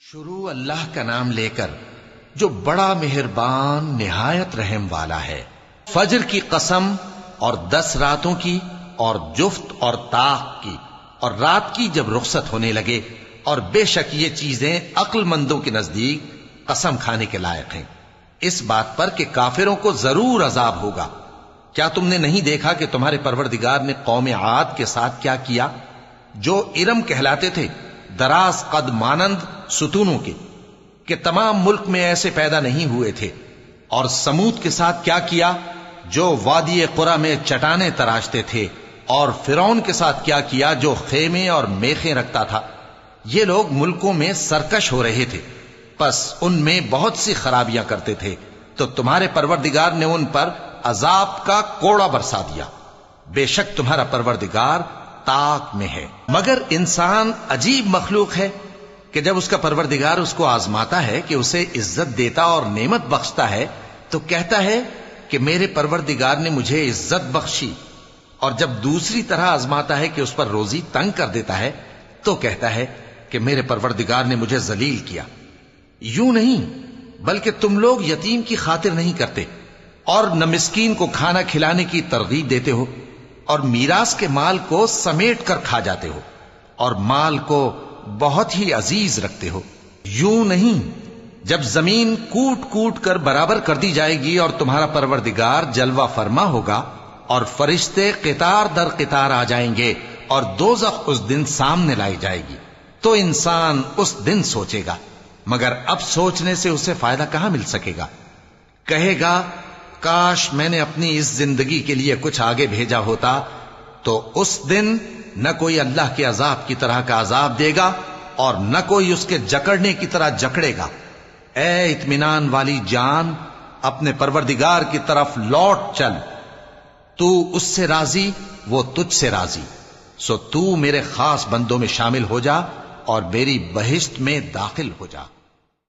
شروع اللہ کا نام لے کر جو بڑا مہربان نہایت رحم والا ہے۔ فجر کی قسم اور 10 راتوں کی اور جفت اور طاق کی اور رات کی جب رخصت ہونے لگے، اور بے شک یہ چیزیں عقل مندوں کے نزدیک قسم کھانے کے لائق ہیں، اس بات پر کہ کافروں کو ضرور عذاب ہوگا۔ کیا تم نے نہیں دیکھا کہ تمہارے پروردگار نے قوم عاد کے ساتھ کیا کیا، جو ارم کہلاتے تھے، دراز قد مانند ستونوں کے، کہ تمام ملک میں ایسے پیدا نہیں ہوئے تھے؟ اور سمود کے ساتھ کیا کیا، جو وادی قرا میں چٹانیں تراشتے تھے؟ اور فرعون کے ساتھ کیا کیا، جو خیمے اور میخیں رکھتا تھا؟ یہ لوگ ملکوں میں سرکش ہو رہے تھے، پس ان میں بہت سی خرابیاں کرتے تھے، تو تمہارے پروردگار نے ان پر عذاب کا کوڑا برسا دیا۔ بے شک تمہارا پروردگار طاق میں ہے۔ مگر انسان عجیب مخلوق ہے کہ جب اس کا پروردگار اس کو آزماتا ہے کہ اسے عزت دیتا اور نعمت بخشتا ہے تو کہتا ہے کہ میرے پروردگار نے مجھے عزت بخشی، اور جب دوسری طرح آزماتا ہے کہ اس پر روزی تنگ کر دیتا ہے تو کہتا ہے کہ میرے پروردگار نے مجھے ذلیل کیا۔ یوں نہیں، بلکہ تم لوگ یتیم کی خاطر نہیں کرتے، اور نہ مسکین کو کھانا کھلانے کی ترغیب دیتے ہو، اور میراث کے مال کو سمیٹ کر کھا جاتے ہو، اور مال کو بہت ہی عزیز رکھتے ہو۔ یوں نہیں، جب زمین کوٹ کوٹ کر برابر کر دی جائے گی اور تمہارا پروردگار جلوہ فرما ہوگا، اور فرشتے قطار در قطار آ جائیں گے، اور دوزخ اس دن سامنے لائی جائے گی، تو انسان اس دن سوچے گا، مگر اب سوچنے سے اسے فائدہ کہاں مل سکے گا؟ کہے گا کاش میں نے اپنی اس زندگی کے لیے کچھ آگے بھیجا ہوتا، تو اس دن نہ کوئی اللہ کے عذاب کی طرح کا عذاب دے گا اور نہ کوئی اس کے جکڑنے کی طرح جکڑے گا۔ اے اطمینان والی جان، اپنے پروردگار کی طرف لوٹ چل، تو اس سے راضی، وہ تجھ سے راضی، سو تو میرے خاص بندوں میں شامل ہو جا اور میری بہشت میں داخل ہو جا۔